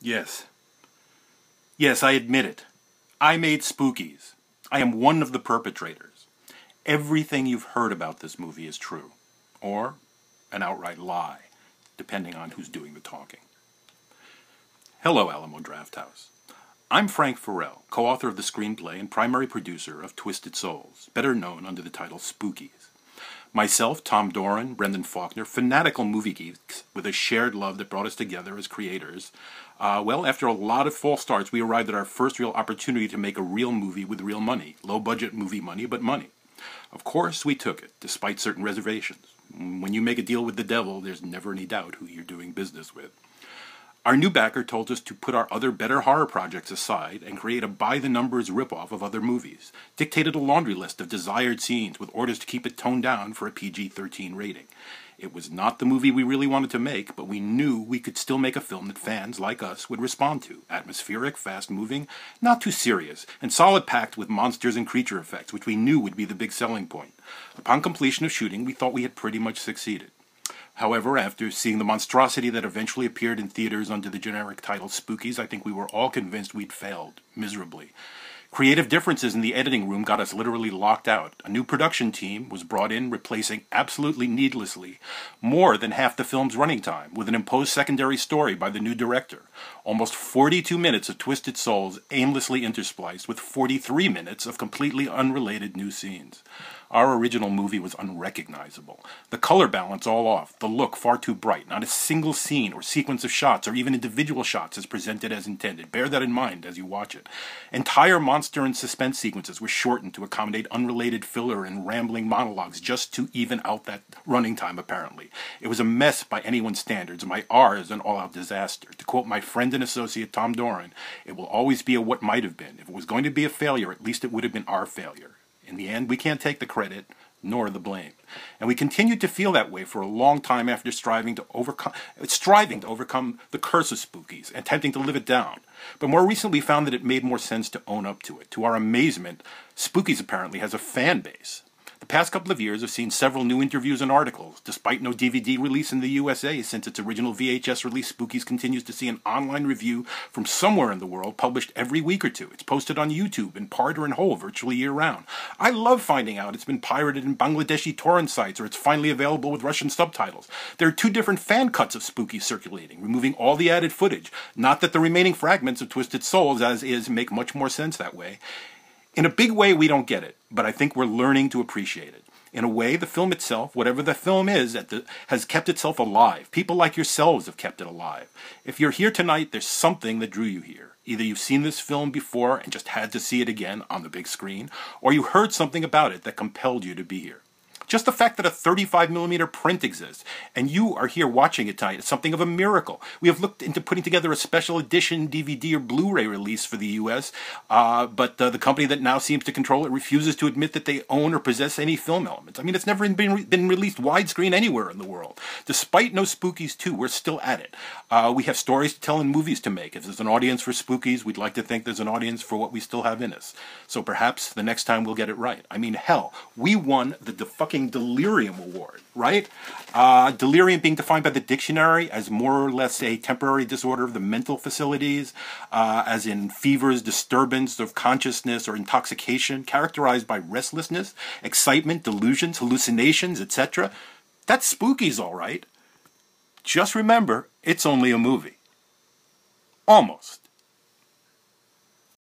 Yes. Yes, I admit it. I made Spookies. I am one of the perpetrators. Everything you've heard about this movie is true. Or an outright lie, depending on who's doing the talking. Hello, Alamo Drafthouse. I'm Frank Farel, co-author of the screenplay and primary producer of Twisted Souls, better known under the title Spookies. Myself, Tom Doran, Brendan Faulkner, fanatical movie geeks with a shared love that brought us together as creators. After a lot of false starts, we arrived at our first real opportunity to make a real movie with real money. Low-budget movie money, but money. Of course, we took it, despite certain reservations. When you make a deal with the devil, there's never any doubt who you're doing business with. Our new backer told us to put our other better horror projects aside and create a by-the-numbers ripoff of other movies, dictated a laundry list of desired scenes with orders to keep it toned down for a PG-13 rating. It was not the movie we really wanted to make, but we knew we could still make a film that fans like us would respond to. Atmospheric, fast-moving, not too serious, and solid-packed with monsters and creature effects, which we knew would be the big selling point. Upon completion of shooting, we thought we had pretty much succeeded. However, after seeing the monstrosity that eventually appeared in theaters under the generic title Spookies, I think we were all convinced we'd failed, miserably. Creative differences in the editing room got us literally locked out. A new production team was brought in, replacing absolutely needlessly more than half the film's running time, with an imposed secondary story by the new director. Almost 42 minutes of Twisted Souls aimlessly interspliced with 43 minutes of completely unrelated new scenes. Our original movie was unrecognizable. The color balance all off, the look far too bright, not a single scene or sequence of shots or even individual shots is presented as intended. Bear that in mind as you watch it. Entire monster and suspense sequences were shortened to accommodate unrelated filler and rambling monologues just to even out that running time, apparently. It was a mess by anyone's standards, and by ours, an all-out disaster. To quote my friend and associate Tom Doran, it will always be a what might have been. If it was going to be a failure, at least it would have been our failure. In the end, we can't take the credit, nor the blame. And we continued to feel that way for a long time after striving to overcome the curse of Spookies, and attempting to live it down. But more recently we found that it made more sense to own up to it. To our amazement, Spookies apparently has a fan base. The past couple of years have seen several new interviews and articles. Despite no DVD release in the USA since its original VHS release, Spookies continues to see an online review from somewhere in the world published every week or two. It's posted on YouTube in part or in whole virtually year-round. I love finding out it's been pirated in Bangladeshi torrent sites, or it's finally available with Russian subtitles. There are 2 different fan cuts of Spookies circulating, removing all the added footage. Not that the remaining fragments of Twisted Souls, as is, make much more sense that way. In a big way, we don't get it, but I think we're learning to appreciate it. In a way, the film itself, whatever the film is, has kept itself alive. People like yourselves have kept it alive. If you're here tonight, there's something that drew you here. Either you've seen this film before and just had to see it again on the big screen, or you heard something about it that compelled you to be here. Just the fact that a 35mm print exists, and you are here watching it tonight, is something of a miracle. We have looked into putting together a special edition DVD or Blu-ray release for the U.S., but the company that now seems to control it refuses to admit that they own or possess any film elements. I mean, it's never been released widescreen anywhere in the world. Despite no Spookies 2, we're still at it. We have stories to tell and movies to make. If there's an audience for Spookies, we'd like to think there's an audience for what we still have in us. So perhaps the next time we'll get it right. I mean, hell, we won the fucking Delirium Award, right? Delirium being defined by the dictionary as more or less a temporary disorder of the mental facilities, as in fevers, disturbance of consciousness or intoxication, characterized by restlessness, excitement, delusions, hallucinations, etc. That's Spookies, all right. Just remember, it's only a movie. Almost.